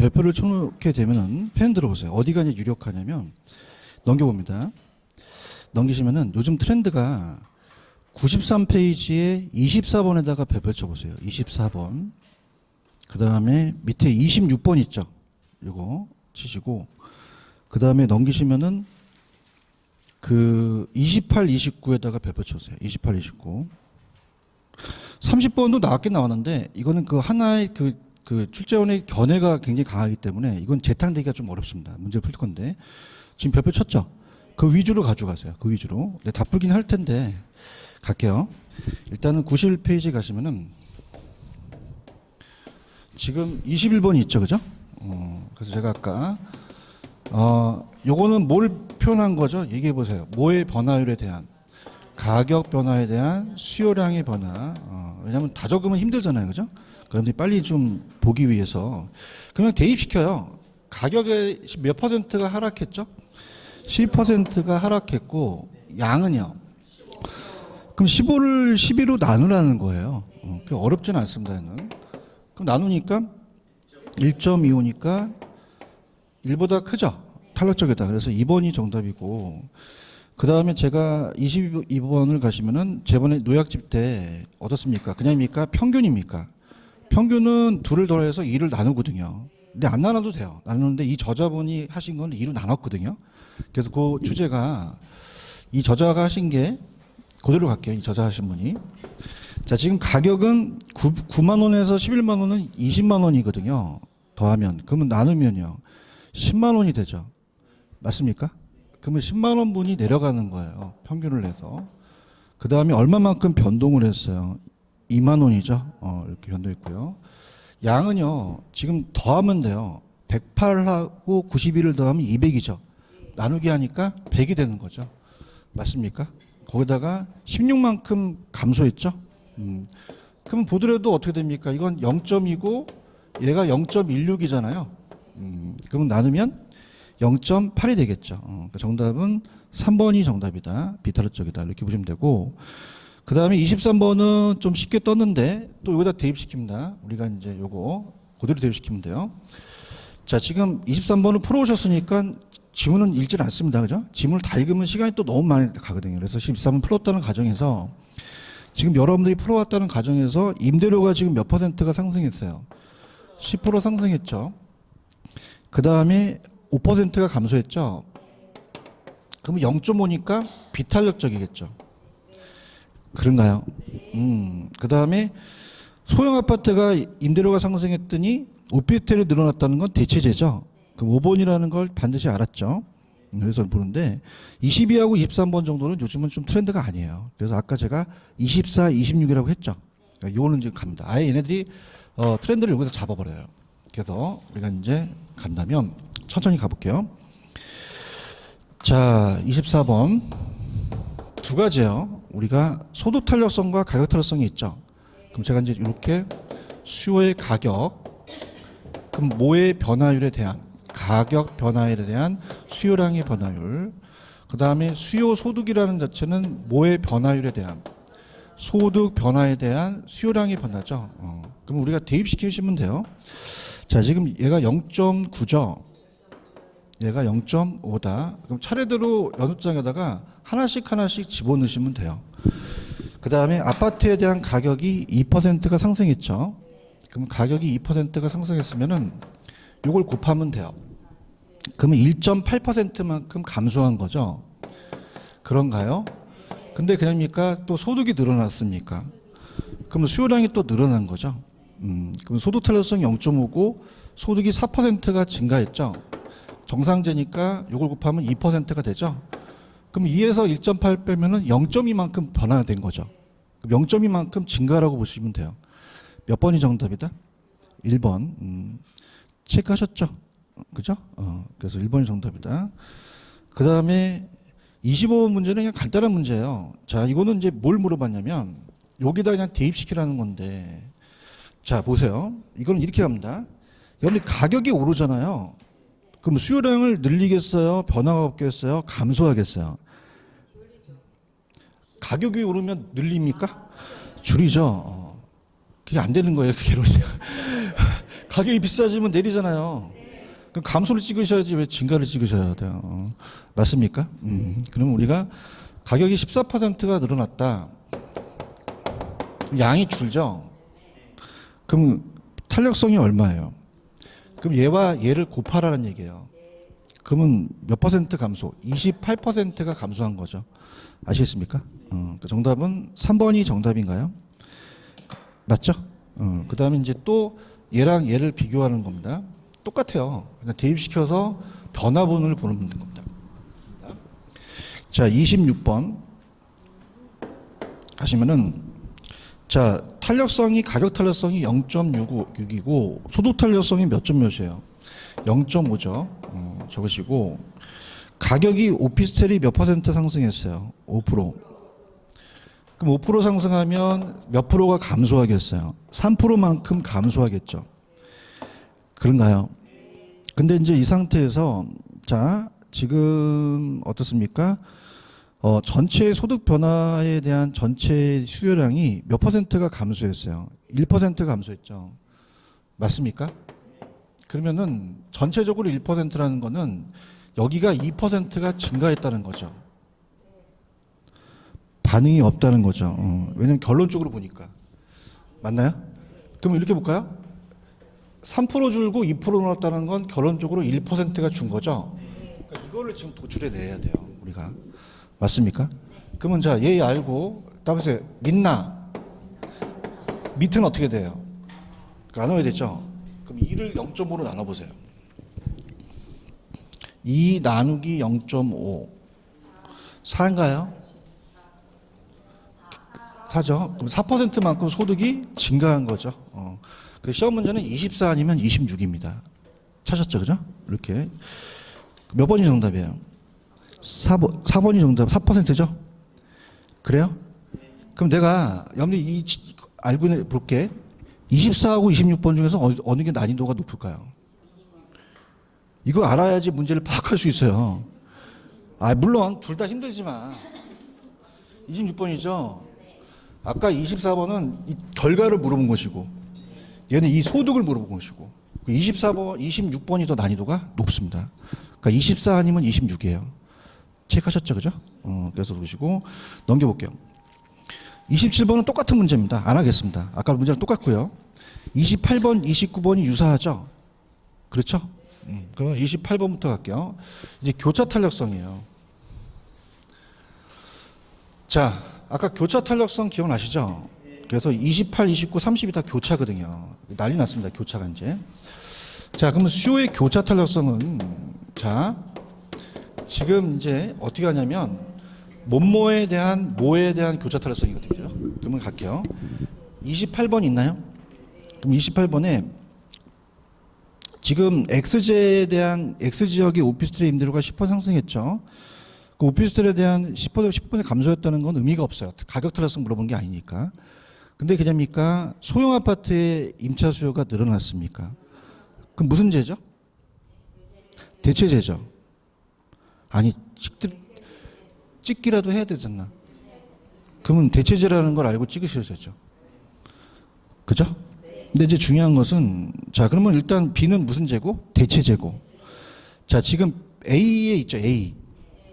별표를 쳐놓게 되면은 펜 들어보세요. 어디가 이제 유력하냐면 넘겨봅니다. 넘기시면은 요즘 트렌드가 93페이지에 24번에다가 별표 쳐보세요. 24번. 그 다음에 밑에 26번 있죠. 이거 치시고 그 다음에 넘기시면은 그 28, 29에다가 별표 쳐보세요. 28, 29. 30번도 나왔긴 나왔는데 이거는 그 하나의 그 출제원의 견해가 굉장히 강하기 때문에 이건 재탕되기가 좀 어렵습니다. 문제를 풀 건데 지금 별표 쳤죠? 그 위주로 가져가세요. 그 위주로. 네, 다 풀긴 할 텐데 갈게요. 일단은 91페이지 가시면은 지금 21번이 있죠, 그죠? 그래서 제가 아까 요거는 뭘 표현한 거죠? 얘기해 보세요. 뭐의 변화율에 대한 가격 변화에 대한 수요량의 변화. 왜냐하면 다 적으면 힘들잖아요, 그죠? 그런데 빨리 좀 보기 위해서 그냥 대입시켜요. 가격의 몇 퍼센트가 하락했죠? 10%가 하락했고 양은요. 그럼 15를 12로 나누라는 거예요. 그 어렵지는 않습니다. 얘는. 그럼 나누니까 1.25니까 1보다 크죠? 탄력적이다. 그래서 2번이 정답이고 그 다음에 제가 22번을 가시면은 저번에 노약집 때 어떻습니까? 그냥입니까? 평균입니까? 평균은 2를 더해서 2를 나누거든요. 근데 안 나눠도 돼요. 나누는데 이 저자분이 하신 건 2로 나눴거든요. 그래서 그 주제가 이 저자가 하신 게 그대로 갈게요. 이 저자 하신 분이. 자, 지금 가격은 9만 원에서 11만 원은 20만 원이거든요. 더하면. 그러면 나누면요. 10만 원이 되죠. 맞습니까? 그러면 10만 원 분이 내려가는 거예요. 평균을 내서. 그 다음에 얼마만큼 변동을 했어요. 2만 원이죠. 이렇게 변동했고요. 양은요. 지금 더하면 돼요. 108하고 91을 더하면 200이죠. 나누기 하니까 100이 되는 거죠. 맞습니까? 거기다가 16만큼 감소했죠. 그럼 보더라도 어떻게 됩니까? 이건 0점이고 얘가 0.16이잖아요. 그럼 나누면 0.8이 되겠죠. 그러니까 정답은 3번이 정답이다. 비타르 쪽이다. 이렇게 보시면 되고 그 다음에 23번은 좀 쉽게 떴는데 또 여기다 대입시킵니다. 우리가 이제 요거 그대로 대입시키면 돼요. 자, 지금 23번을 풀어오셨으니까 지문은 읽질 않습니다. 그죠? 지문을 다 읽으면 시간이 또 너무 많이 가거든요. 그래서 23번 풀었다는 가정에서 지금 여러분들이 풀어왔다는 가정에서 임대료가 지금 몇 퍼센트가 상승했어요? 10% 상승했죠. 그 다음에 5%가 감소했죠. 그러면 0.5니까 비탄력적이겠죠. 그런가요? 그 다음에 소형 아파트가 임대료가 상승했더니 오피스텔이 늘어났다는 건 대체제죠. 그럼 5번이라는 걸 반드시 알았죠. 그래서 보는데 22하고 23번 정도는 요즘은 좀 트렌드가 아니에요. 그래서 아까 제가 24, 26이라고 했죠. 그러니까 요거는 지금 갑니다. 아예 얘네들이 트렌드를 여기서 잡아버려요. 그래서 우리가 이제 간다면 천천히 가볼게요. 자, 24번 두 가지예요. 우리가 소득 탄력성과 가격 탄력성이 있죠. 그럼 제가 이제 이렇게 수요의 가격, 그럼 뭐의 변화율에 대한 가격 변화율에 대한 수요량의 변화율, 그 다음에 수요 소득이라는 자체는 뭐의 변화율에 대한 소득 변화에 대한 수요량의 변화죠. 그럼 우리가 대입시키시면 돼요. 자, 지금 얘가 0.9죠. 얘가 0.5다. 그럼 차례대로 연습장에다가 하나씩 집어넣으시면 돼요. 그 다음에 아파트에 대한 가격이 2%가 상승했죠. 그럼 가격이 2%가 상승했으면은 이걸 곱하면 돼요. 그러면 1.8%만큼 감소한 거죠. 그런가요? 근데 그냥입니까? 또 소득이 늘어났습니까? 그럼 수요량이 또 늘어난 거죠. 그럼 소득 탄력성이 0.5고 소득이 4%가 증가했죠. 정상제니까 이걸 곱하면 2%가 되죠. 그럼 2에서 1.8 빼면은 0.2만큼 변화된 거죠. 0.2만큼 증가라고 보시면 돼요. 몇 번이 정답이다? 1번. 체크하셨죠? 그죠? 그래서 1번이 정답이다. 그 다음에 25번 문제는 그냥 간단한 문제예요. 자, 이거는 이제 뭘 물어봤냐면 여기다 그냥 대입시키라는 건데 자, 보세요. 이거는 이렇게 갑니다. 여러분 가격이 오르잖아요. 그럼 수요량을 늘리겠어요? 변화가 없겠어요? 감소하겠어요? 가격이 오르면 늘립니까? 줄이죠. 그게 안 되는 거예요. 그 개론이. 가격이 비싸지면 내리잖아요. 그럼 감소를 찍으셔야지 왜 증가를 찍으셔야 돼요. 맞습니까? 그러면 우리가 가격이 14%가 늘어났다. 양이 줄죠. 그럼 탄력성이 얼마예요? 그럼 얘와 얘를 곱하라는 얘기예요. 그러면 몇 퍼센트 감소? 28%가 감소한 거죠. 아시겠습니까? 정답은 3번이 정답인가요? 맞죠? 그 다음에 이제 또 얘랑 얘를 비교하는 겁니다. 똑같아요. 그러니까 대입시켜서 변화분을 보는 겁니다. 자, 26번 하시면은, 자, 탄력성이, 가격 탄력성이 0.6이고 소득 탄력성이 몇 점 몇이에요? 0.5죠. 적으시고, 가격이 오피스텔이 몇 퍼센트 상승했어요? 5%. 그럼 5% 상승하면 몇 프로가 감소하겠어요? 3%만큼 감소하겠죠. 그런가요? 근데 이제 이 상태에서, 자, 지금 어떻습니까? 전체 소득 변화에 대한 전체 수요량이 몇 퍼센트가 감소했어요? 1% 감소했죠. 맞습니까? 그러면은 전체적으로 1%라는 거는 여기가 2%가 증가했다는 거죠. 반응이 없다는 거죠. 왜냐면 결론적으로 보니까. 맞나요? 그럼 이렇게 볼까요? 3% 줄고 2% 늘었다는 건 결론적으로 1%가 준 거죠. 그러니까 이거를 지금 도출해 내야 돼요. 우리가. 맞습니까? 그러면 자, 얘 알고 따라서 민나 밑은 어떻게 돼요? 나눠야 되죠. 그럼 2를 0.5로 나눠보세요. 2 나누기 0.5 4인가요? 4죠. 그럼 4%만큼 소득이 증가한 거죠. 그 시험 문제는 24 아니면 26입니다. 찾았죠, 그죠? 이렇게 몇 번이 정답이에요? 4번이 정답, 4%죠? 그래요? 그럼 내가 여러분들이 알고 볼게. 24하고 26번 중에서 어느 게 난이도가 높을까요? 이거 알아야지 문제를 파악할 수 있어요. 물론 둘 다 힘들지만 26번이죠. 아까 24번은 이 결과를 물어본 것이고 얘는 이 소득을 물어본 것이고 24번, 26번이 더 난이도가 높습니다. 그러니까 24 아니면 26이에요. 체크하셨죠, 그죠? 그래서 보시고 넘겨볼게요. 27번은 똑같은 문제입니다. 안 하겠습니다. 아까 문제랑 똑같고요. 28번, 29번이 유사하죠? 그렇죠? 그럼 28번부터 갈게요. 이제 교차 탄력성이에요. 자, 아까 교차 탄력성 기억나시죠? 그래서 28, 29, 30이 다 교차거든요. 난리 났습니다. 교차가 이제. 자, 그러면 수요의 교차 탄력성은 자, 지금 이제 어떻게 하냐면 뭐뭐에 대한 교차 탄력성이거든요. 그러면 갈게요. 28번 있나요? 그럼 28번에 지금 X지역에 대한 X지역의 오피스텔의 임대료가 10% 상승했죠. 그 오피스텔에 대한 10% 감소했다는 건 의미가 없어요. 가격 탄력성 물어본 게 아니니까. 근데 그냥입니까? 소형 아파트의 임차 수요가 늘어났습니까? 그럼 무슨 제죠? 대체제죠. 아니 찍기라도 해야 되잖아. 그러면 대체제라는 걸 알고 찍으셔야죠. 그죠? 근데 이제 중요한 것은 자, 그러면 일단 B는 무슨 제고? 대체제고. 자, 지금 A에 있죠. A.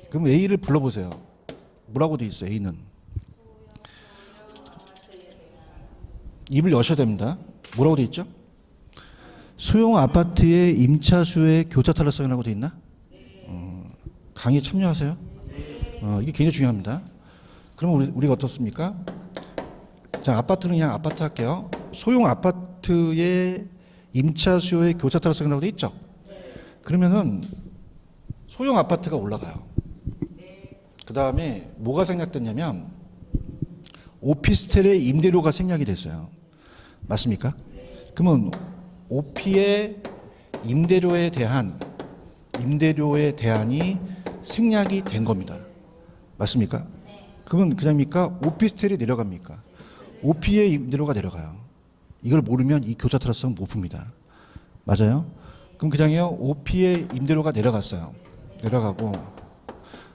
그럼 A를 불러보세요. 뭐라고 돼 있어요? A는 입을 여셔야 됩니다. 뭐라고 돼 있죠? 소형 아파트의 임차 수요의 교차 탄력성이라고 돼 있나? 강의 참여하세요. 이게 굉장히 중요합니다. 그러면 우리가 어떻습니까? 자, 아파트는 그냥 아파트 할게요. 소형 아파트의 임차 수요의 교차 탄력성이라고 돼 있죠? 그러면은 소형 아파트가 올라가요. 그 다음에 뭐가 생략됐냐면 오피스텔의 임대료가 생략이 됐어요. 맞습니까? 그러면 오피의 임대료에 대한이 생략이 된 겁니다. 맞습니까? 그러면 그냥입니까? 오피스텔이 내려갑니까? 오피의 임대료가 내려가요. 이걸 모르면 이 교차 탄력성 못 풉니다. 맞아요? 그럼 그냥요, 오피의 임대료가 내려갔어요. 내려가고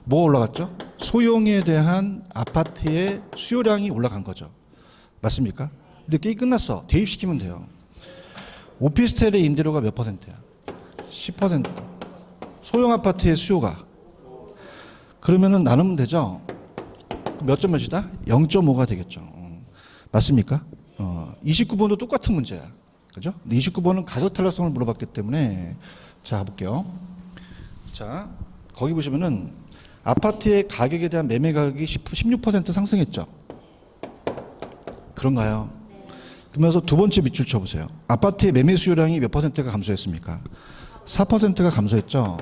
뭐 올라갔죠? 소형에 대한 아파트의 수요량이 올라간 거죠. 맞습니까? 근데 게임 끝났어. 대입시키면 돼요. 오피스텔의 임대료가 몇 퍼센트야? 10%. 소형 아파트의 수요가. 그러면은 나누면 되죠? 몇 점 몇이다? 0.5가 되겠죠. 맞습니까? 29번도 똑같은 문제야. 그죠? 29번은 가격 탄력성을 물어봤기 때문에 자, 가볼게요. 자, 거기 보시면은 아파트의 가격에 대한 매매 가격이 16% 상승했죠. 그런가요? 그러면서 두 번째 밑줄 쳐보세요. 아파트의 매매 수요량이 몇 퍼센트가 감소했습니까? 4%가 감소했죠.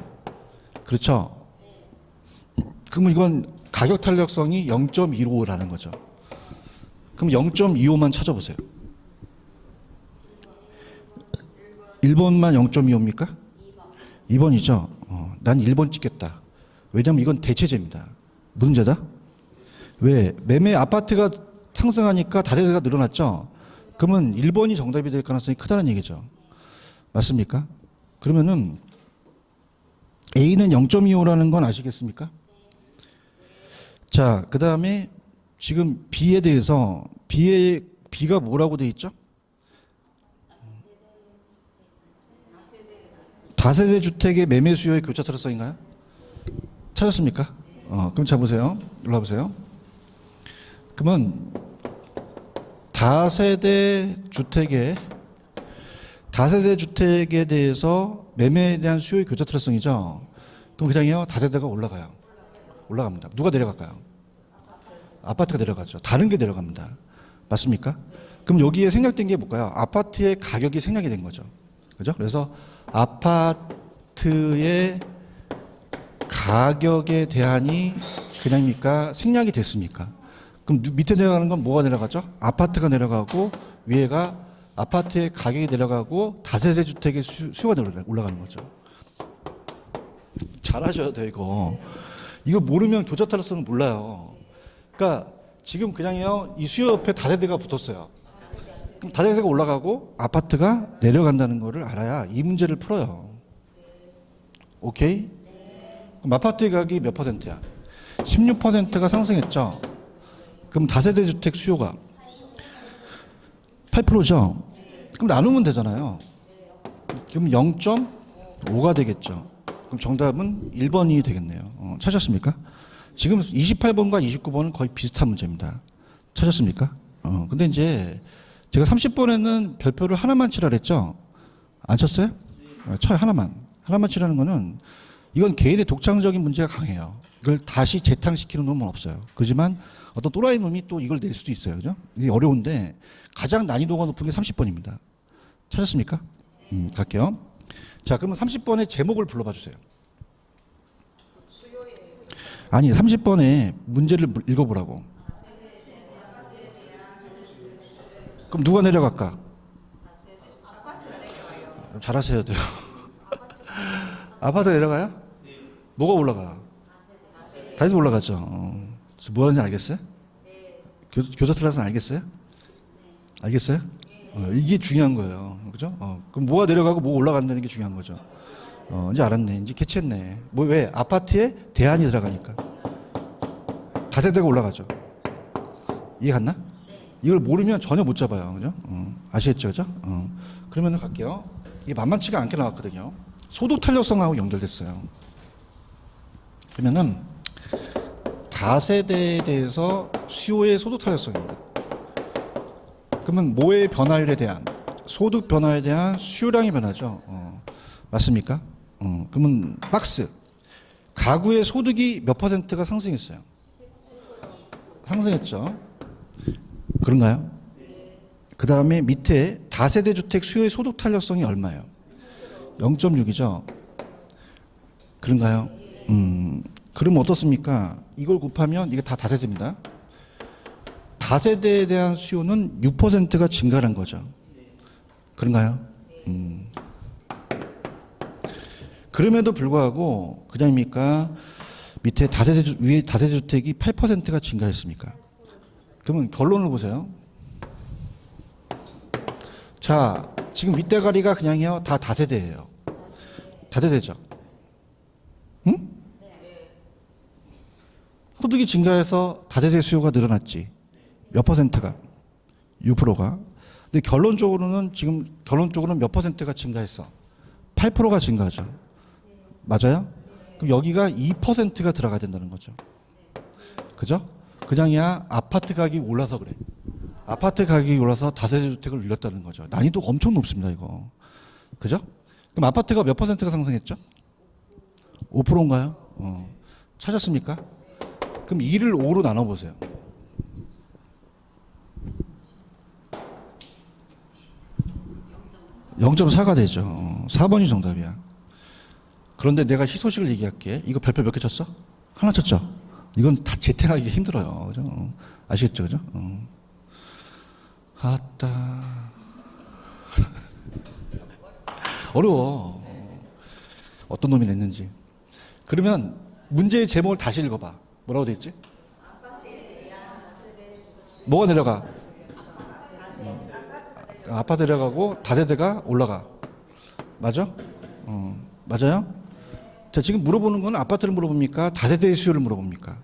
그렇죠? 그러면 이건 가격 탄력성이 0.15라는 거죠. 그럼 0.25만 찾아보세요. 1번만 0.25입니까? 2번이죠. 난 1번 찍겠다. 왜냐하면 이건 대체제입니다. 무슨 제다? 왜? 매매 아파트가 상승하니까 다세대가 늘어났죠. 그러면 1번이 정답이 될 가능성이 크다는 얘기죠. 맞습니까? 그러면은 A는 0.25라는 건 아시겠습니까? 자, 그 다음에 지금 B에 대해서 B가 뭐라고 돼 있죠? 다세대 주택의 매매 수요의 교차 탄력성인가요? 찾았습니까? 그럼 자 보세요. 일로 와보세요. 그러면 다세대 주택에 대해서 매매에 대한 수요의 교차 탄력성이죠. 그럼 그냥요 다세대가 올라갑니다. 누가 내려갈까요? 아파트가 내려가죠. 다른 게 내려갑니다. 맞습니까? 그럼 여기에 생략된 게 뭘까요? 아파트의 가격이 생략이 된 거죠. 그죠? 그래서 아파트의 가격에 대한이 그냥입니까? 생략이 됐습니까? 그럼 밑에 내려가는 건 뭐가 내려가죠? 아파트가 내려가고 위에가 아파트의 가격이 내려가고 다세대 주택의 수요가 올라가는 거죠. 잘하셔야 돼 이거. 이거 모르면 교차 탄력성은 몰라요. 그러니까 지금 그냥요 이 수요 옆에 다세대가 붙었어요. 그럼 다세대가 올라가고 아파트가 내려간다는 거를 알아야 이 문제를 풀어요. 오케이? 그럼 아파트의 가격이 몇 퍼센트야? 16%가 상승했죠. 그럼 다세대 주택 수요가 8%죠. 그럼 나누면 되잖아요. 그럼 0.5가 되겠죠. 그럼 정답은 1번이 되겠네요. 찾았습니까? 지금 28번과 29번은 거의 비슷한 문제입니다. 찾았습니까? 근데 이제 제가 30번에는 별표를 하나만 치라 그랬죠? 안 쳤어요? 쳐요, 하나만. 하나만 치라는 거는 이건 개인의 독창적인 문제가 강해요. 이걸 다시 재탕시키는 놈은 없어요. 그렇지만 어떤 또라이 놈이 또 이걸 낼 수도 있어요. 그죠? 이게 어려운데 가장 난이도가 높은 게 30번입니다. 찾았습니까? 갈게요. 자, 그러면 30번의 제목을 불러봐 주세요. 아니, 30번에 문제를 읽어보라고. 그럼 누가 내려갈까? 잘하셔야 돼요. 아파트 내려가요? 뭐가 올라가? 다시 올라가죠. 뭐 하는지 알겠어요? 교차 탄력성 알겠어요? 알겠어요? 이게 중요한 거예요. 그죠? 그럼 뭐가 내려가고 뭐가 올라간다는 게 중요한 거죠. 이제 알았네. 이제 캐치했네. 뭐 왜? 아파트에 대안이 들어가니까. 다세대가 올라가죠. 이해 갔나? 이걸 모르면 전혀 못 잡아요. 그죠? 아시겠죠? 그죠? 그러면 갈게요. 이게 만만치가 않게 나왔거든요. 소득 탄력성하고 연결됐어요. 그러면은 다세대에 대해서 수요의 소득 탄력성입니다. 그러면 뭐의 변화율에 대한 소득 변화에 대한 수요량의 변화죠. 맞습니까? 그러면 박스 가구의 소득이 몇 퍼센트가 상승했어요? 상승했죠. 그런가요? 그 다음에 밑에 다세대 주택 수요의 소득 탄력성이 얼마예요? 0.6이죠. 그런가요? 그럼 어떻습니까? 이걸 곱하면 이게 다 다세대입니다. 다세대에 대한 수요는 6%가 증가한 거죠. 그런가요? 그럼에도 불구하고 그냥입니까? 밑에 위에 다세대 주택이 8%가 증가했습니까? 그러면 결론을 보세요. 자, 지금 윗대가리가 그냥요 다 다세대예요. 다세대죠. 응? 소득이 증가해서 다세대 수요가 늘어났지. 몇 퍼센트가? 6%가. 근데 결론적으로는 몇 퍼센트가 증가했어? 8%가 증가하죠. 맞아요? 그럼 여기가 2%가 들어가야 된다는 거죠. 그죠? 그냥이야 아파트 가격이 올라서 그래. 아파트 가격이 올라서 다세대 주택을 늘렸다는 거죠. 난이도가 엄청 높습니다, 이거. 그죠? 그럼 아파트가 몇 퍼센트가 상승했죠? 5%인가요? 찾았습니까? 그럼 2를 5로 나눠보세요. 0.4가 되죠. 4번이 정답이야. 그런데 내가 희소식을 얘기할게. 이거 별표 몇 개 쳤어? 하나 쳤죠? 이건 다 재택하기 힘들어요. 그죠? 아시겠죠? 그죠? 아따. 어려워. 어떤 놈이 냈는지. 그러면 문제의 제목을 다시 읽어봐. 뭐라고 돼 있지? 뭐가 내려가? 아파트 내려가고 다세대가 올라가. 맞아? 맞아요? 자, 지금 물어보는 건 아파트를 물어봅니까? 다세대의 수요를 물어봅니까?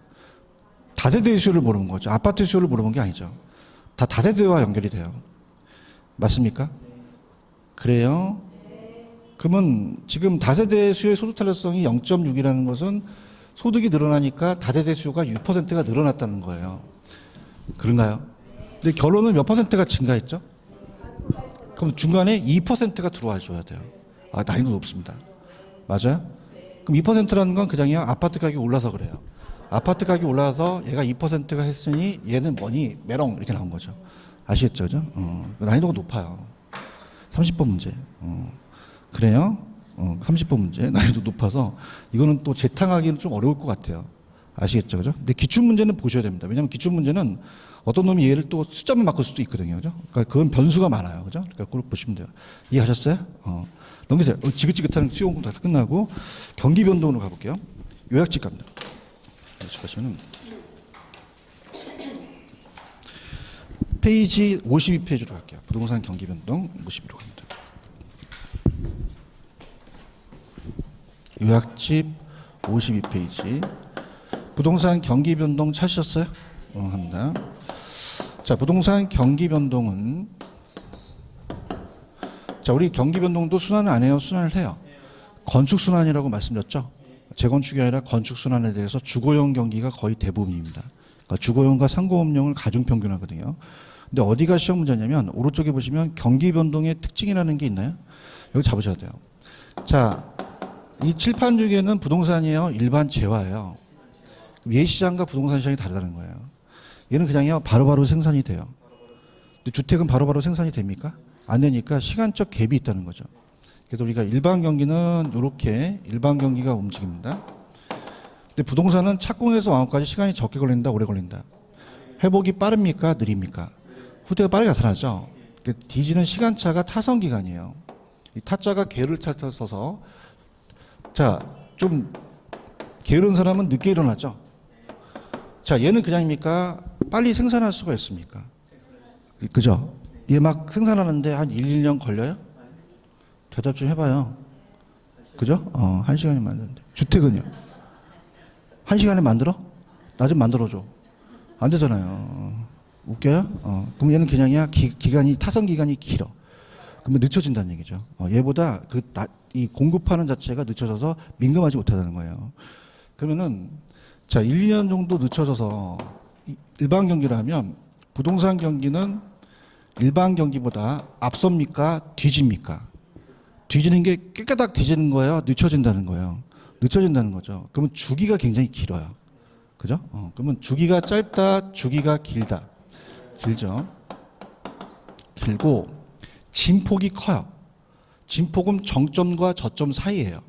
다세대의 수요를 물어본 거죠. 아파트 수요를 물어본 게 아니죠. 다 다세대와 연결이 돼요. 맞습니까? 그래요? 그러면 지금 다세대 수요의 소득 탄력성이 0.6이라는 것은 소득이 늘어나니까 다세대 수요가 6%가 늘어났다는 거예요. 그런가요? 근데 결론은 몇 퍼센트가 증가했죠? 그럼 중간에 2%가 들어와 줘야 돼요. 아, 난이도 높습니다. 맞아요? 그럼 2%라는 건 그냥이야 아파트 가격이 올라서 그래요. 아파트 가격이 올라서 얘가 2%가 했으니 얘는 뭐니? 메롱 이렇게 나온 거죠. 아시겠죠? 그죠? 난이도가 높아요. 30번 문제. 그래요? 30번 문제. 난이도 높아서 이거는 또 재탕하기는 좀 어려울 것 같아요. 아시겠죠? 그죠? 근데 기출문제는 보셔야 됩니다. 왜냐하면 기출문제는 어떤 놈이 얘를 또 숫자만 바꿀 수도 있거든요. 그죠? 그러니까 그건 변수가 많아요. 그죠? 그러니까 그걸 보시면 돼요. 이해하셨어요? 넘기세요. 지긋지긋한 수요 공부 다 끝나고 경기 변동으로 가볼게요. 요약집 갑니다. 요약집 가시면은 페이지 52페이지로 갈게요. 부동산 경기 변동 52로 갑니다. 요약집 52페이지. 부동산 경기 변동 찾으셨어요? 합니다. 자, 부동산 경기 변동은 자, 우리 경기 변동도 순환을 안 해요? 순환을 해요? 건축 순환이라고 말씀드렸죠? 재건축이 아니라 건축 순환에 대해서 주거용 경기가 거의 대부분입니다. 그러니까 주거용과 상공업용을 가중 평균하거든요. 근데 어디가 시험 문제냐면 오른쪽에 보시면 경기 변동의 특징이라는 게 있나요? 여기 잡으셔야 돼요. 자, 이 칠판 중에는 부동산이에요? 일반 재화예요? 예시장과 부동산 시장이 다르다는 거예요. 얘는 그냥요 바로바로 생산이 돼요. 근데 주택은 바로바로 생산이 됩니까? 안 되니까 시간적 갭이 있다는 거죠. 그래서 우리가 일반 경기는 이렇게 일반 경기가 움직입니다. 근데 부동산은 착공에서 완공까지 시간이 적게 걸린다, 오래 걸린다. 회복이 빠릅니까, 느립니까? 후퇴가 빠르게 나타나죠. 뒤지는 시간차가 타선 기간이에요. 이 타자가 게으를 찾아서서 자, 좀 게으른 사람은 늦게 일어나죠. 자, 얘는 그냥입니까? 빨리 생산할 수가 있습니까? 그죠? 얘 막 생산하는데 한 1, 2년 걸려요? 대답 좀 해봐요. 그죠? 1시간이 만드는데. 주택은요? 1시간에 만들어? 나 좀 만들어줘. 안 되잖아요. 웃겨요? 그럼 얘는 그냥이야. 기간이, 타선 기간이 길어. 그러면 늦춰진다는 얘기죠. 얘보다 이 공급하는 자체가 늦춰져서 민감하지 못하다는 거예요. 그러면은 자, 1, 2년 정도 늦춰져서 일반 경기를 하면 부동산 경기는 일반 경기보다 앞섭니까? 뒤집니까? 뒤지는 게 깨끗하게 뒤지는 거예요? 늦춰진다는 거예요? 늦춰진다는 거죠. 그러면 주기가 굉장히 길어요. 그죠? 그러면 주기가 짧다, 주기가 길다. 길죠. 길고 진폭이 커요. 진폭은 정점과 저점 사이예요.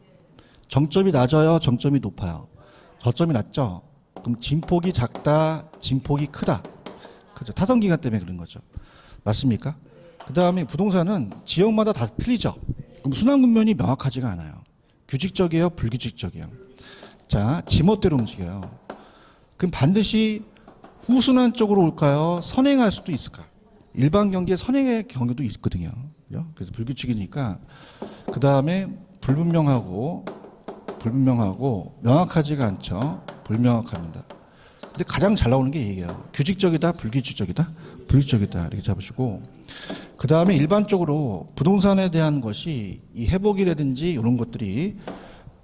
정점이 낮아요, 정점이 높아요. 저점이 낮죠. 그럼 진폭이 작다, 진폭이 크다. 그죠? 타선 기간 때문에 그런 거죠. 맞습니까? 그 다음에 부동산은 지역마다 다 틀리죠. 그럼 순환 국면이 명확하지가 않아요. 규칙적이에요, 불규칙적이에요. 자, 지멋대로 움직여요. 그럼 반드시 후순환 쪽으로 올까요? 선행할 수도 있을까? 일반 경기에 선행의 경우도 있거든요. 그래서 불규칙이니까 그 다음에 불분명하고 명확하지가 않죠. 불명확합니다. 근데 가장 잘 나오는 게 얘기예요. 규칙적이다, 불규칙적이다, 불규칙적이다 이렇게 잡으시고 그 다음에 일반적으로 부동산에 대한 것이 이 회복이라든지 이런 것들이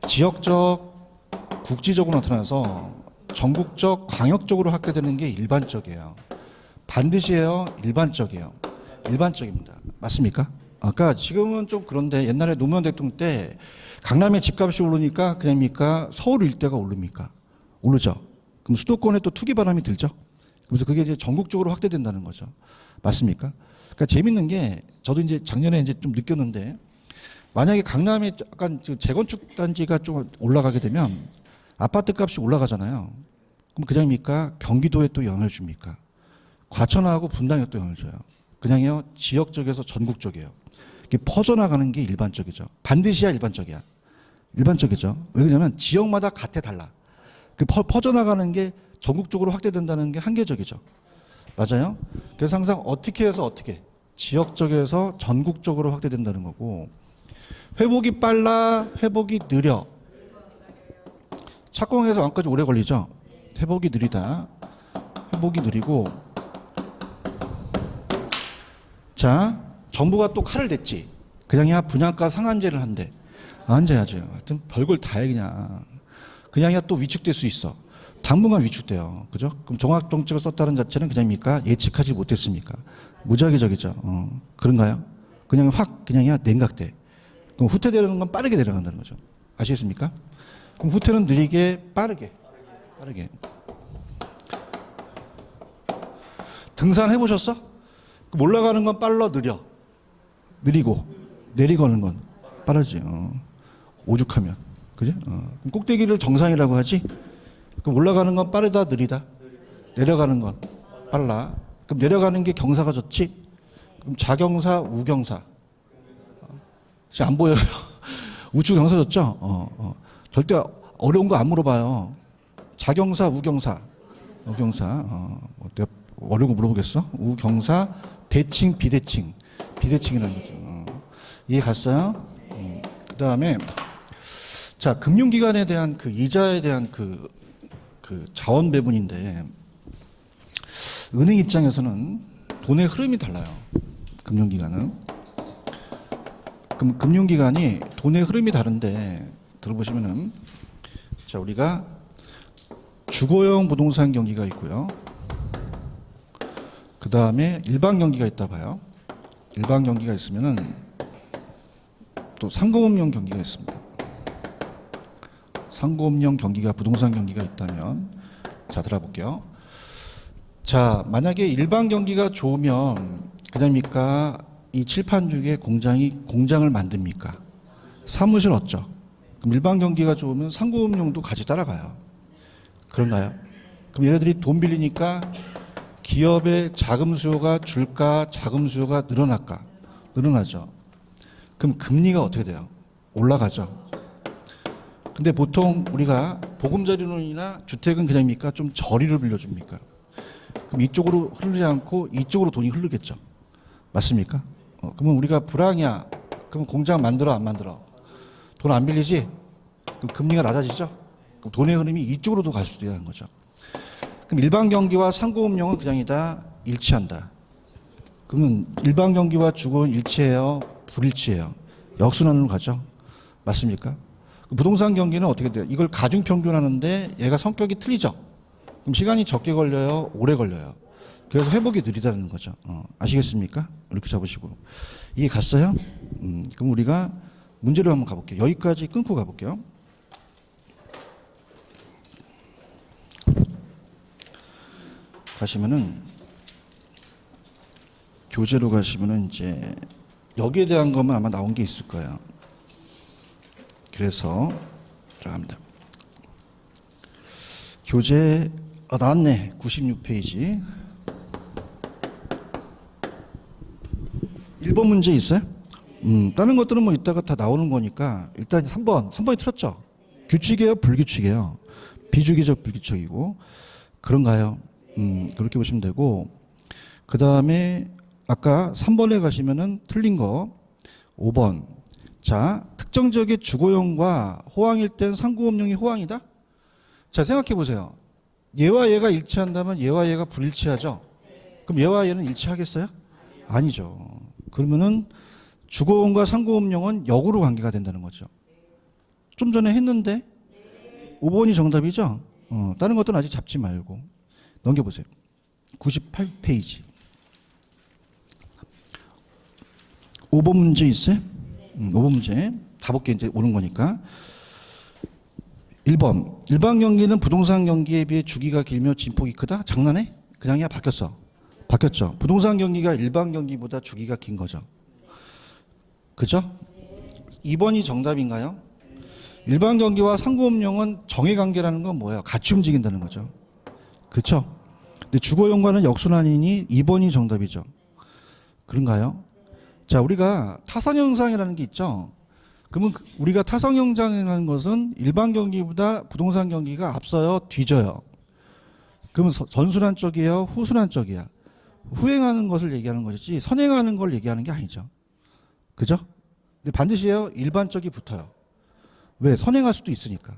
지역적, 국지적으로 나타나서 전국적, 광역적으로 확대되는 게 일반적이에요. 반드시예요. 일반적이에요. 일반적입니다. 맞습니까? 아까 지금은 좀 그런데 옛날에 노무현 대통령 때 강남의 집값이 오르니까 그냥입니까? 서울 일대가 오릅니까? 오르죠. 그럼 수도권에 또 투기 바람이 들죠. 그래서 그게 이제 전국적으로 확대된다는 거죠. 맞습니까? 그러니까 재밌는 게 저도 이제 작년에 이제 좀 느꼈는데 만약에 강남에 약간 재건축 단지가 좀 올라가게 되면 아파트 값이 올라가잖아요. 그럼 그냥입니까? 경기도에 또 영향을 줍니까? 과천하고 분당에 또 영향을 줘요. 그냥요 지역적에서 전국적이에요. 이게 퍼져나가는 게 일반적이죠. 반드시야 일반적이야. 일반적이죠. 왜 그러냐면 지역마다 같아 달라. 그 퍼져나가는 게 전국적으로 확대된다는 게 한계적이죠. 맞아요? 그래서 항상 어떻게 해서 어떻게 지역적에서 전국적으로 확대된다는 거고 회복이 빨라 회복이 느려 착공해서 완까지 오래 걸리죠. 회복이 느리다. 회복이 느리고 자 정부가 또 칼을 댔지. 그냥이야 분양가 상한제를 한대. 안 해야죠. 하여튼 별걸 다 해 그냥. 그냥이야 또 위축될 수 있어. 당분간 위축돼요. 그죠? 그럼 종합정책을 썼다는 자체는 그냥입니까? 예측하지 못했습니까? 무작위적이죠. 그런가요? 그냥 확 그냥이야 냉각돼. 그럼 후퇴되는 건 빠르게 내려간다는 거죠. 아시겠습니까? 그럼 후퇴는 느리게 빠르게. 등산 해보셨어? 그럼 올라가는 건 빨라 느려. 느리고 내리고는 건 빠르지. 오죽하면 그죠? 그럼 꼭대기를 정상이라고 하지. 그럼 올라가는 건 빠르다 느리다. 내려가는 건 빨라. 그럼 내려가는 게 경사가 좋지. 그럼 자경사 우경사. 지금 안 보여요. 우측 경사 좋죠. 절대 어려운 거 안 물어봐요. 자경사 우경사. 내가 어려운 거 물어보겠어? 우경사 대칭 비대칭. 비대칭이라는 거죠. 이해 갔어요? 그 다음에 자 금융기관에 대한 그 이자에 대한 그 자원 배분인데 은행 입장에서는 돈의 흐름이 달라요. 금융기관은 그럼 금융기관이 돈의 흐름이 다른데 들어보시면은 자 우리가 주거용 부동산 경기가 있고요. 그 다음에 일반 경기가 있다 봐요. 일반 경기가 있으면은 또 상공업용 경기가 있습니다. 상공업용 경기가 부동산 경기가 있다면 자 들어볼게요. 자 만약에 일반 경기가 좋으면 그냥입니까? 이 칠판죽에 공장을 만듭니까? 사무실 얻죠. 그럼 일반 경기가 좋으면 상공업용도 같이 따라가요. 그런가요? 그럼 얘네들이 돈 빌리니까 기업의 자금 수요가 줄까 자금 수요가 늘어날까? 늘어나죠. 그럼 금리가 어떻게 돼요? 올라가죠. 근데 보통 우리가 보금자리론이나 주택은 그냥입니까? 좀 저리로 빌려줍니까? 그럼 이쪽으로 흐르지 않고 이쪽으로 돈이 흐르겠죠. 맞습니까? 그러면 우리가 불황이야. 그럼 공장 만들어 안 만들어? 돈 안 빌리지? 그럼 금리가 낮아지죠? 그럼 돈의 흐름이 이쪽으로도 갈 수도 있다는 거죠. 그럼 일반 경기와 상공업용은 그냥이다 일치한다. 그러면 일반 경기와 주거는 일치해요? 불일치해요? 역순환으로 가죠? 맞습니까? 부동산 경기는 어떻게 돼요? 이걸 가중평균하는데 얘가 성격이 틀리죠? 그럼 시간이 적게 걸려요? 오래 걸려요? 그래서 회복이 느리다는 거죠. 아시겠습니까? 이렇게 잡으시고. 이해 갔어요? 그럼 우리가 문제를 한번 가볼게요. 여기까지 끊고 가볼게요. 가시면은 교재로 가시면은 이제 여기에 대한 것만 아마 나온 게 있을 거예요. 그래서 들어갑니다. 교재 나왔네. 96페이지. 1번 문제 있어요? 다른 것들은 뭐 이따가 다 나오는 거니까 일단 3번이 틀렸죠? 규칙이에요? 불규칙이에요? 비주기적 불규칙이고 그런가요? 그렇게 보시면 되고 그 다음에 아까 3번에 가시면은 틀린 거 5번 자 특정 지역의 주거용과 호황일 땐 상공업용이 호황이다? 자 생각해 보세요. 얘와 얘가 일치한다면 얘와 얘가 불일치하죠? 그럼 얘와 얘는 일치하겠어요? 아니죠. 그러면은 주거용과 상고음용은 역으로 관계가 된다는 거죠. 좀 전에 했는데 5번이 정답이죠. 다른 것들은 아직 잡지 말고 넘겨보세요. 98페이지. 5번 문제 있어요? 5번 문제 다 볼게 이제 오는 거니까. 1번 일반 경기는 부동산 경기에 비해 주기가 길며 진폭이 크다? 장난해? 그냥이야. 바뀌었죠. 부동산 경기가 일반 경기보다 주기가 긴 거죠. 그죠? 2번이 정답인가요? 일반 경기와 상고음용은 정해관계라는 건 뭐예요? 같이 움직인다는 거죠. 그렇죠? 근데 주거용과는 역순환이니 2번이 정답이죠. 그런가요? 자, 우리가 타산현상이라는 게 있죠. 그러면 우리가 타산현상이라는 것은 일반 경기보다 부동산 경기가 앞서요, 뒤져요. 그러면 전순환 쪽이에요, 후순환 쪽이야. 후행하는 것을 얘기하는 것이지 선행하는 걸 얘기하는 게 아니죠. 그죠? 근데 반드시요 일반 쪽이 붙어요. 왜? 선행할 수도 있으니까.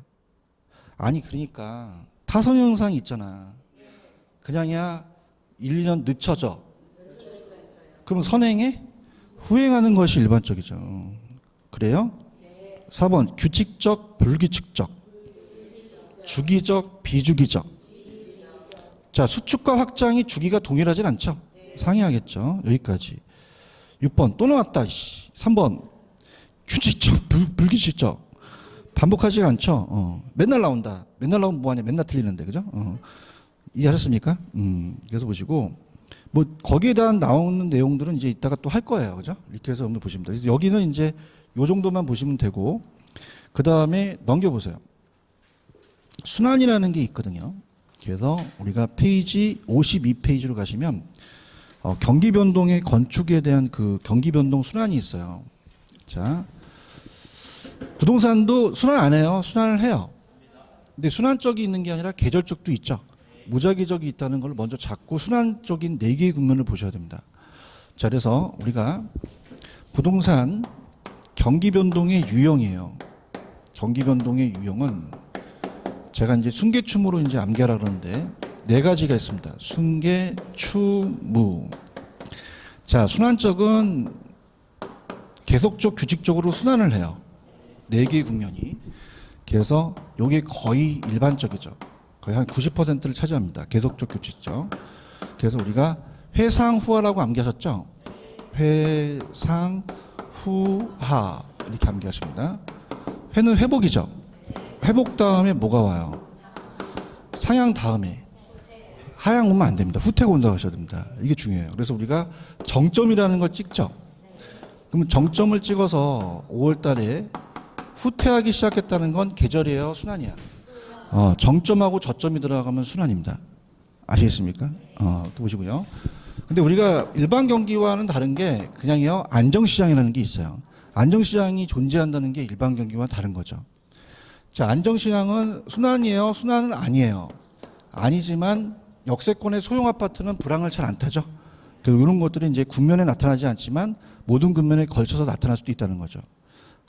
아니 그러니까 타선현상이 있잖아. 그냥이야 1, 2년 늦춰져. 그럼 선행해? 후행하는 것이 일반적이죠. 그래요? 4번 규칙적, 불규칙적, 주기적, 비주기적. 자, 수축과 확장이 주기가 동일하진 않죠. 상이하겠죠. 여기까지. 6번 또 나왔다. 3번 규칙적, 불규칙적. 반복하지가 않죠. 맨날 나온다. 맨날 나오면 뭐하냐. 맨날 틀리는데. 그죠? 이해하셨습니까? 그래서 보시고 뭐 거기에 대한 나오는 내용들은 이제 이따가 또 할 거예요. 그죠? 이렇게 해서 한번 보시면 돼요. 그래서 여기는 이제 요 정도만 보시면 되고 그 다음에 넘겨보세요. 순환이라는 게 있거든요. 그래서 우리가 페이지 52페이지로 가시면 경기 변동의 건축에 대한 그 경기 변동 순환이 있어요. 자, 부동산도 순환 안 해요. 순환을 해요. 근데 순환적이 있는 게 아니라 계절적도 있죠. 무작위적이 있다는 걸 먼저 잡고 순환적인 4개의 국면을 보셔야 됩니다. 자, 그래서 우리가 부동산 경기 변동의 유형이에요. 경기 변동의 유형은 제가 이제 순계추무로 이제 암기하라 그러는데 4가지가 있습니다. 순계, 추, 무. 자, 순환적은 계속적, 규칙적으로 순환을 해요. 4개의 국면이. 그래서 이게 거의 일반적이죠. 거의 한 90%를 차지합니다. 계속적, 규칙적. 그래서 우리가 회상후하라고 암기하셨죠? 회상후하 이렇게 암기하십니다. 회는 회복이죠. 회복 다음에 뭐가 와요? 상향 다음에 하향 오면 안 됩니다. 후퇴가 온다고 하셔야 됩니다. 이게 중요해요. 그래서 우리가 정점이라는 걸 찍죠. 그러면 정점을 찍어서 5월 달에 후퇴하기 시작했다는 건 계절이에요, 순환이야? 정점하고 저점이 들어가면 순환입니다. 아시겠습니까? 보시고요. 근데 우리가 일반 경기와는 다른 게 그냥요, 안정시장이라는 게 있어요. 안정시장이 존재한다는 게 일반 경기와 다른 거죠. 자, 안정시장은 순환이에요, 순환은 아니에요. 아니지만 역세권의 소형 아파트는 불황을 잘 안 타죠. 그리고 이런 것들이 이제 국면에 나타나지 않지만 모든 국면에 걸쳐서 나타날 수도 있다는 거죠.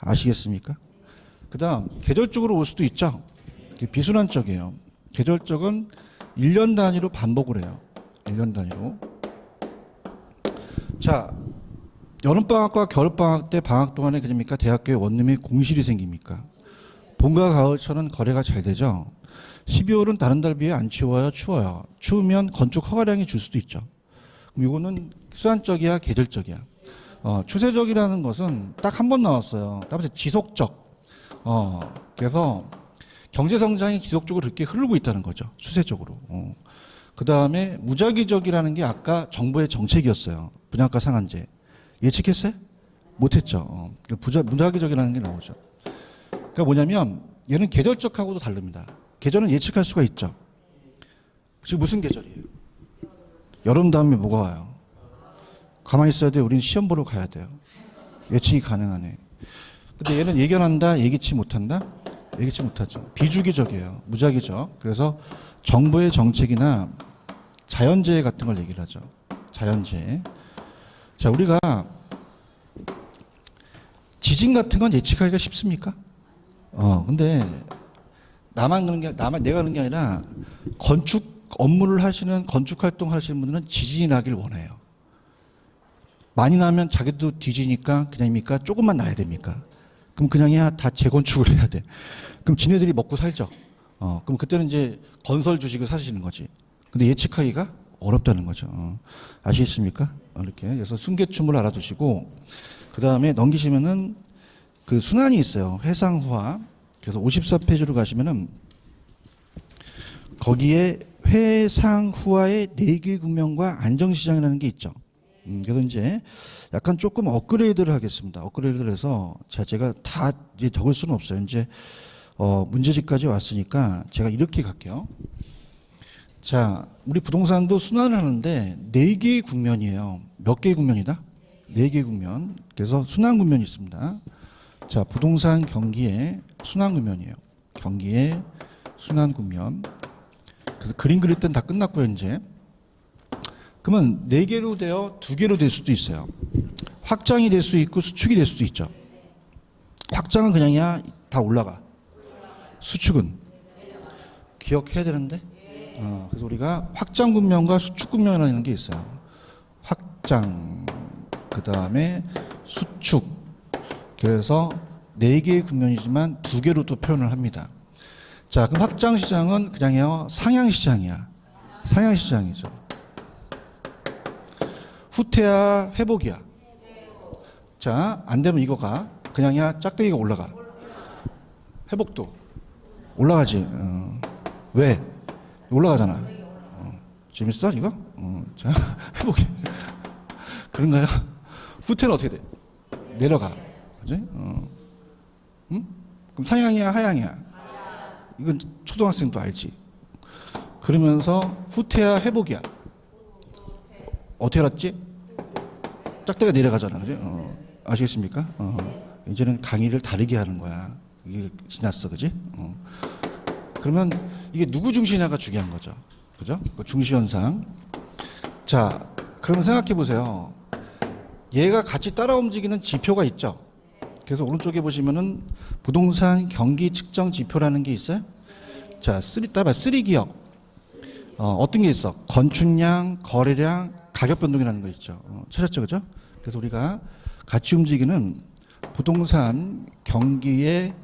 아시겠습니까? 그 다음 계절적으로 올 수도 있죠. 비순환적이에요. 계절적은 1년 단위로 반복을 해요. 1년 단위로. 자, 여름방학과 겨울방학 때 방학 동안에 그럽니까? 대학교에 원룸에 공실이 생깁니까? 봄과 가을철은 거래가 잘 되죠. 12월은 다른 달 비해 안 추워요? 추워요. 추우면 건축 허가량이 줄 수도 있죠. 그럼 이거는 순환적이야? 계절적이야? 추세적이라는 것은 딱 한 번 나왔어요. 따라서 지속적. 그래서 경제성장이 지속적으로 그렇게 흐르고 있다는 거죠. 추세적으로. 그 다음에 무작위적이라는 게 아까 정부의 정책이었어요. 분양가 상한제. 예측했어요? 못했죠. 무작위적이라는 게 나오죠. 그러니까 뭐냐면 얘는 계절적하고도 다릅니다. 계절은 예측할 수가 있죠. 지금 무슨 계절이에요? 여름 다음에 뭐가 와요? 가만히 있어야 돼. 우리는 시험 보러 가야 돼요. 예측이 가능하네. 근데 얘는 예견한다, 예기치 못한다? 예기치 못하죠. 비주기적이에요. 무작위적. 그래서 정부의 정책이나 자연재해 같은 걸 얘기를 하죠. 자연재해. 자, 우리가 지진 같은 건 예측하기가 쉽습니까? 근데 내가 그런 게 아니라 건축 업무를 하시는 건축 활동 하시는 분들은 지진이 나길 원해요. 많이 나면 자기도 뒤지니까 그냥입니까? 조금만 나야 됩니까? 그럼 그냥이야 다 재건축을 해야 돼. 그럼 지네들이 먹고 살죠. 그럼 그때는 이제 건설 주식을 사시는 거지. 근데 예측하기가 어렵다는 거죠. 아시겠습니까? 이렇게. 그래서 순계춤을 알아두시고, 그 다음에 넘기시면은 그 순환이 있어요. 회상후화. 그래서 54페이지로 가시면은 거기에 회상후화의 내기 국면과 안정시장이라는 게 있죠. 그래서 이제 약간 조금 업그레이드를 하겠습니다. 업그레이드를 해서 제가 다 이제 적을 수는 없어요. 이제 문제집까지 왔으니까 제가 이렇게 갈게요. 자, 우리 부동산도 순환을 하는데 4개의 국면이에요. 몇 개의 국면이다? 4개의 국면. 그래서 순환 국면이 있습니다. 자, 부동산 경기의 순환 국면이에요. 경기의 순환 국면. 그래서 그림 그릴 땐 다 끝났고요, 이제. 그러면 4개로 되어 2개로 될 수도 있어요. 확장이 될 수 있고 수축이 될 수도 있죠. 확장은 그냥이야 다 올라가. 수축은 기억해야 되는데. 그래서 우리가 확장 국면과 수축 국면이라는 게 있어요. 확장, 그 다음에 수축. 그래서 4개의 국면이지만 2개로 또 표현을 합니다. 자, 그럼 확장 시장은 그냥요 상향 시장이야. 상향 시장이죠. 후퇴야 회복이야. 자, 안 되면 이거가 그냥이야 짝대기가 올라가. 회복도 올라가지. 왜? 올라가잖아. 재밌어 이거? 자, 회복이 그런가요? 후퇴는 어떻게 돼? 내려가. 그지? 응? 그럼 상향이야 하향이야? 이건 초등학생도 알지. 그러면서 후퇴야 회복이야. 어떻게 알았지? 짝대가 내려가잖아. 그지? 아시겠습니까? 이제는 강의를 다르게 하는 거야. 이게 지났어. 그지? 그러면 이게 누구 중시냐가 중요한 거죠. 그죠? 그 중시현상. 자, 그러면 생각해 보세요. 얘가 같이 따라 움직이는 지표가 있죠. 그래서 오른쪽에 보시면은 부동산 경기 측정 지표라는 게 있어요. 자, 따라 3기억. 어떤 게 있어? 건축량, 거래량, 가격 변동이라는 거 있죠. 찾았죠, 그죠? 그래서 우리가 같이 움직이는 부동산 경기의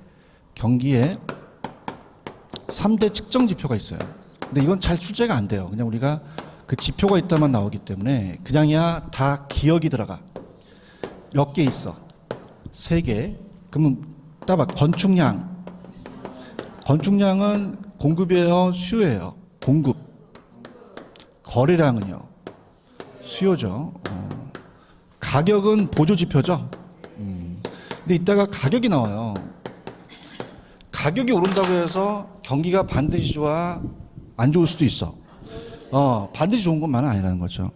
3대 측정 지표가 있어요. 근데 이건 잘 출제가 안 돼요. 그냥 우리가 그 지표가 있다만 나오기 때문에 그냥이야 다 기억이 들어가. 몇 개 있어? 3개. 그러면 따봐. 건축량. 건축량은 공급이에요, 수요예요? 공급. 거래량은요? 수요죠. 가격은 보조 지표죠. 근데 이따가 가격이 나와요. 가격이 오른다고 해서 경기가 반드시 좋아? 안 좋을 수도 있어. 반드시 좋은 것만은 아니라는 거죠.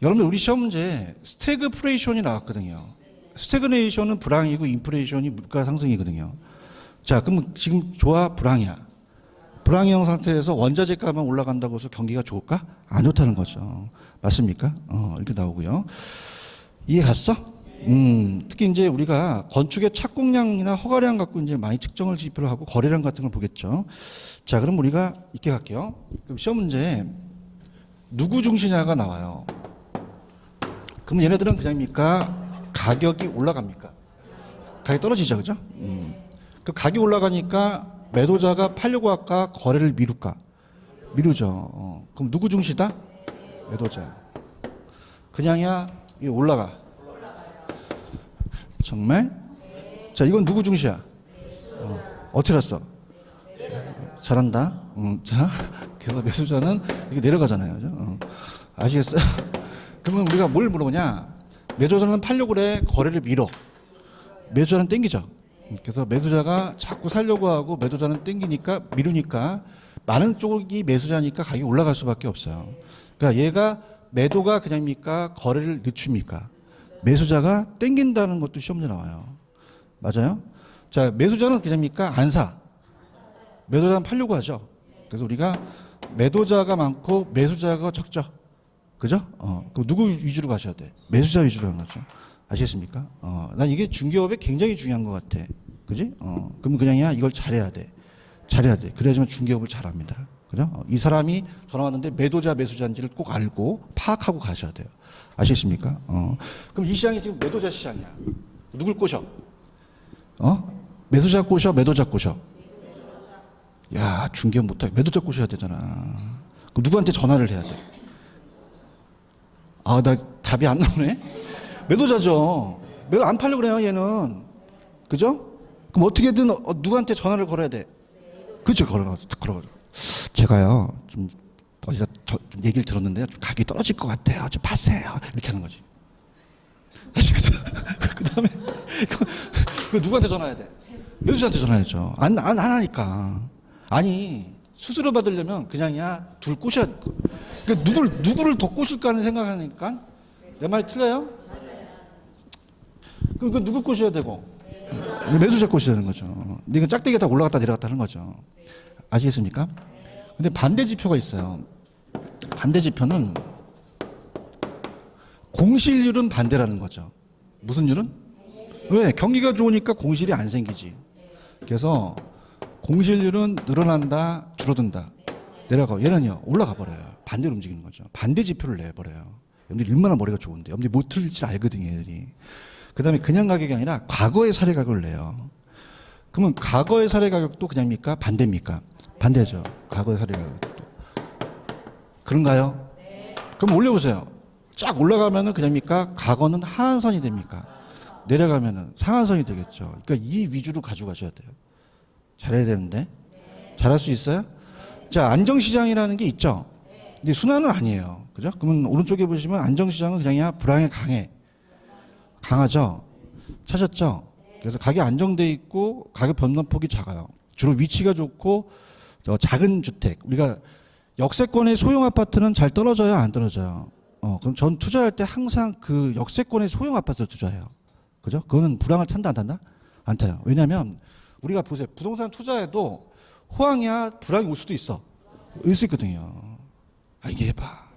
여러분들 우리 시험 문제 스태그플레이션이 나왔거든요. 스태그네이션은 불황이고 인플레이션이 물가 상승이거든요. 자, 그럼 지금 좋아? 불황이야? 불황형 상태에서 원자재 값만 올라간다고 해서 경기가 좋을까? 안 좋다는 거죠. 맞습니까? 이렇게 나오고요. 이해 갔어? 특히 이제 우리가 건축의 착공량이나 허가량 갖고 이제 많이 측정을 지표를 하고 거래량 같은 걸 보겠죠. 자, 그럼 우리가 이렇게 갈게요. 그럼 시험 문제 누구 중시냐가 나와요. 그럼 얘네들은 그냥입니까? 가격이 올라갑니까? 가격이 떨어지죠, 그죠? 그 가격이 올라가니까 매도자가 팔려고 할까? 거래를 미룰까? 미루죠. 그럼 누구 중시다? 매도자. 그냥이야 이게 올라가. 정말? 자, 이건 누구 중시야? 어떻게 알았어? 잘한다. 자, 그래서 매수자는 이게 내려가잖아요. 그죠? 아시겠어요? 그러면 우리가 뭘 물어보냐? 매도자는 팔려고 그래, 거래를 밀어. 매수자는 땡기죠. 그래서 매수자가 자꾸 살려고 하고 매도자는 땡기니까 미루니까 많은 쪽이 매수자니까 가격이 올라갈 수밖에 없어요. 그러니까 얘가 매도가 그냥입니까? 거래를 늦춥니까? 매수자가 땡긴다는 것도 시험에 나와요. 맞아요? 자, 매수자는 그냥입니까? 안 사. 매도자는 팔려고 하죠. 그래서 우리가 매도자가 많고 매수자가 적죠. 그죠? 그럼 누구 위주로 가셔야 돼? 매수자 위주로 하는 거죠. 아시겠습니까? 난 이게 중개업에 굉장히 중요한 것 같아. 그지? 그럼 그냥이야 이걸 잘해야 돼. 잘해야 돼. 그래야지만 중개업을 잘합니다. 그죠? 이 사람이 전화 왔는데 매도자 매수자인지를 꼭 알고 파악하고 가셔야 돼요. 아시겠습니까? 그럼 이 시장이 지금 매도자 시장이야. 누굴 꼬셔? 매수자 꼬셔, 매도자 꼬셔? 야, 중개업 못하게 매도자 꼬셔야 되잖아. 그럼 누구한테 전화를 해야 돼? 아, 나 답이 안 나오네? 매도자죠. 매도 안 팔려고 그래요, 얘는. 그죠? 그럼 어떻게든 누구한테 전화를 걸어야 돼? 그죠, 걸어가지고. 제가요, 좀 어디서 좀 얘기를 들었는데요. 좀 가격이 떨어질 것 같아요. 좀 파세요. 이렇게 하는 거지. 아시겠어요? 그 다음에, 누구한테 전화해야 돼? 매수자한테 전화해야죠. 안 하니까. 아니, 수수료 받으려면 그냥이야, 둘 꼬셔야 돼. 그러니까 누구를 더 꼬실까 하는 생각하니까, 내 말이 틀려요? 그럼 그 누구 꼬셔야 되고? 매수자 꼬셔야 되는 거죠. 근데 이건 짝대기가 다 올라갔다 내려갔다 하는 거죠. 아시겠습니까? 근데 반대 지표가 있어요. 반대 지표는 공실률은 반대라는 거죠. 무슨 율은? 왜? 경기가 좋으니까 공실이 안 생기지. 그래서 공실률은 늘어난다, 줄어든다, 내려가. 얘는요, 올라가 버려요. 반대로 움직이는 거죠. 반대 지표를 내버려요. 여러분들 얼마나 머리가 좋은데. 여러분들 못 틀릴 줄 알거든요, 얘들이. 그 다음에 그냥 가격이 아니라 과거의 사례 가격을 내요. 그러면 과거의 사례 가격도 그냥입니까? 반대입니까? 반대죠. 과거의 사례 가격도. 그런가요? 그럼 올려보세요. 쫙 올라가면은 그냥입니까? 과거는 하한선이 됩니까? 내려가면은 상한선이 되겠죠. 그러니까 이 위주로 가져가셔야 돼요. 잘해야 되는데. 잘할 수 있어요? 자, 안정시장이라는 게 있죠. 근데 순환은 아니에요. 그죠? 그러면 오른쪽에 보시면 안정시장은 그냥 불황에 강하죠. 찾았죠. 그래서 가격이 안정돼 있고 가격 변동폭이 작아요. 주로 위치가 좋고 작은 주택. 우리가 역세권의 소형 아파트는 잘 떨어져요, 안 떨어져요? 그럼 전 투자할 때 항상 그 역세권의 소형 아파트를 투자해요. 그죠? 그거는 불황을 탄다, 안 탄다? 안 타요. 왜냐면 우리가 보세요. 부동산 투자해도 호황이야 불황이 올 수도 있어. 올 수 있거든요. 아, 이게 해봐.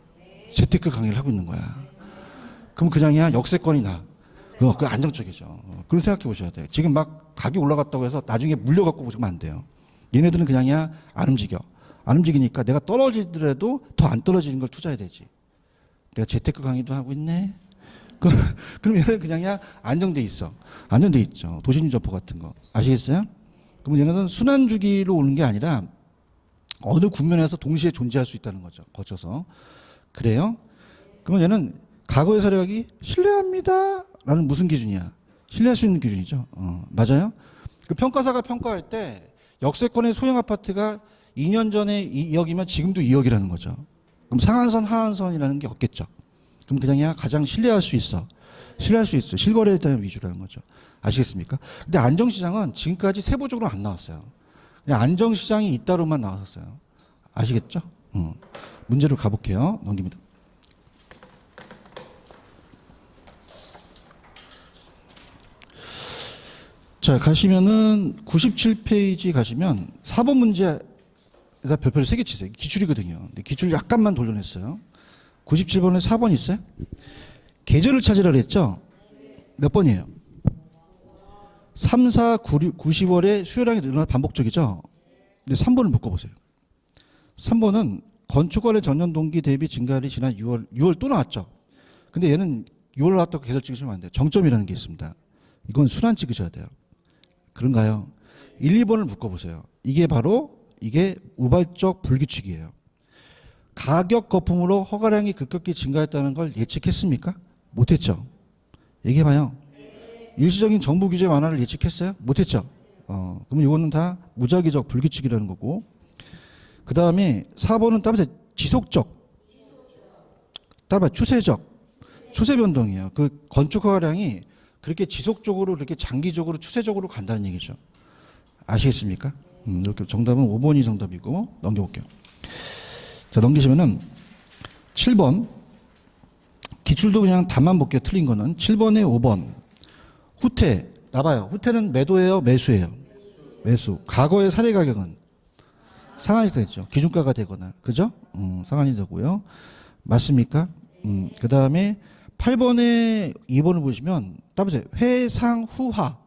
재테크 강의를 하고 있는 거야. 그럼 그냥이야 역세권이나 그 안정적이죠. 그런 생각해 보셔야 돼요. 지금 막 가격이 올라갔다고 해서 나중에 물려갖고 보시면 안 돼요. 얘네들은 그냥이야 안 움직여. 안 움직이니까 내가 떨어지더라도 더 안 떨어지는 걸 투자해야 되지. 내가 재테크 강의도 하고 있네. 그럼 얘는 그냥이야 안정돼 있어. 안정돼 있죠. 도심 점포 같은 거. 아시겠어요? 그럼 얘네는 순환 주기로 오는 게 아니라 어느 국면에서 동시에 존재할 수 있다는 거죠. 거쳐서. 그래요? 그러면 얘는 과거의 사례가기 신뢰합니다. 라는 무슨 기준이야? 신뢰할 수 있는 기준이죠. 맞아요? 그 평가사가 평가할 때 역세권의 소형 아파트가 2년 전에 2억이면 지금도 2억이라는 거죠. 그럼 상한선, 하한선이라는 게 없겠죠. 그럼 그냥 가장 신뢰할 수 있어. 신뢰할 수 있어. 실거래에 대한 위주라는 거죠. 아시겠습니까? 근데 안정시장은 지금까지 세부적으로 안 나왔어요. 그냥 안정시장이 잇따로만 나왔었어요. 아시겠죠? 문제로 가볼게요. 넘깁니다. 자, 가시면은 97페이지 가시면 4번 문제에다 별표를 3개 치세요. 기출이거든요. 근데 기출 약간만 돌려냈어요. 97번에 4번 있어요? 계절을 찾으라 그랬죠? 몇 번이에요? 3, 4, 9, 10월에 수요량이 늘어나 반복적이죠? 근데 3번을 묶어보세요. 3번은 건축원의 전년 동기 대비 증가율이 지난 6월 또 나왔죠? 근데 얘는 6월 나왔다고 계절 찍으시면 안 돼요. 정점이라는 게 있습니다. 이건 순환 찍으셔야 돼요. 그런가요? 1, 2번을 묶어보세요. 이게 우발적 불규칙이에요. 가격 거품으로 허가량이 급격히 증가했다는 걸 예측했습니까? 못했죠. 얘기해봐요. 일시적인 정부 규제 완화를 예측했어요? 못했죠. 그럼 이거는 다 무작위적 불규칙이라는 거고. 그 다음에 4번은 따라서 지속적, 따라서 추세적, 추세 변동이에요. 그 건축 허가량이 그렇게 지속적으로 그렇게 장기적으로 추세적으로 간다는 얘기죠. 아시겠습니까? 이렇게 정답은 5번이 정답이고 넘겨볼게요. 자, 넘기시면은 7번 기출도 그냥 답만 볼게요. 틀린 거는 7번에 5번 후퇴 나봐요. 후퇴는 매도예요, 매수예요? 매수. 과거의 사례 가격은 상한이 되죠. 기준가가 되거나 그죠? 상한이 되고요. 맞습니까? 그 다음에 8번에 2번을 보시면 따보세요. 회상후하.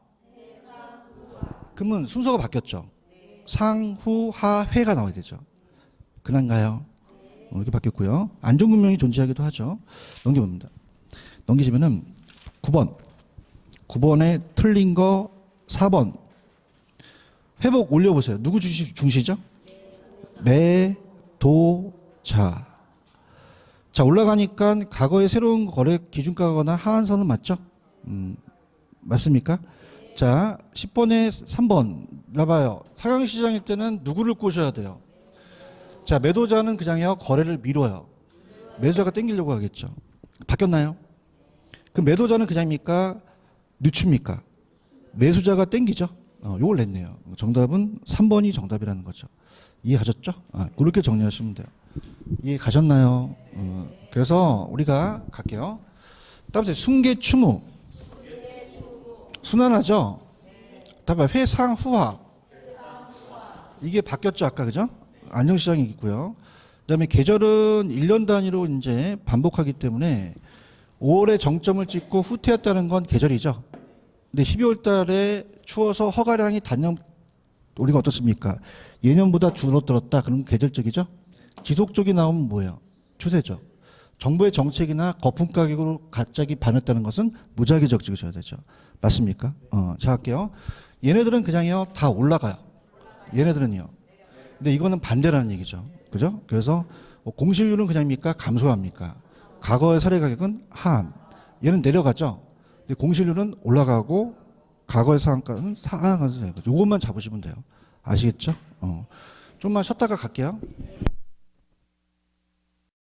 그러면 순서가 바뀌었죠. 상후하회가 나와야 되죠. 그난가요? 이렇게 바뀌었고요. 안전문명이 존재하기도 하죠. 넘겨봅니다. 넘기시면은 9번. 9번에 틀린 거 4번. 회복 올려보세요. 누구 중시죠? 매도자. 자, 올라가니까 과거의 새로운 거래 기준가거나 하한선은 맞죠? 맞습니까? 자, 10번에 3번. 나봐요. 상향시장일 때는 누구를 꼬셔야 돼요? 자, 매도자는 그냥요, 거래를 미뤄요. 매도자가 땡기려고 하겠죠. 바뀌었나요? 그럼 매도자는 그냥입니까? 늦춥니까? 매수자가 땡기죠? 요걸 냈네요. 정답은 3번이 정답이라는 거죠. 이해하셨죠? 그렇게 정리하시면 돼요. 이해 가셨나요? 그래서 우리가 갈게요. 다음 순계추무. 순환하죠? 다음 회상후화. 이게 바뀌었죠, 아까 그죠? 안정시장이 있고요. 그다음에 계절은 1년 단위로 이제 반복하기 때문에 5월에 정점을 찍고 후퇴했다는 건 계절이죠. 근데 12월 달에 추워서 허가량이 단년 우리가 어떻습니까? 예년보다 줄어들었다. 그럼 계절적이죠. 지속적이 나오면 뭐예요? 추세죠. 정부의 정책이나 거품 가격으로 갑자기 반했다는 것은 무작위적 찍으셔야 되죠. 맞습니까? 자 할게요. 얘네들은 그냥요 다 올라가요. 얘네들은요. 근데 이거는 반대라는 얘기죠. 그죠? 그래서 공실률은 그냥입니까? 감소합니까? 과거의 사례 가격은 하한. 얘는 내려가죠. 근데 공실률은 올라가고 과거의 상한가는 상한가서 돼요. 이것만 잡으시면 돼요. 아시겠죠? 좀만 쉬었다가 갈게요.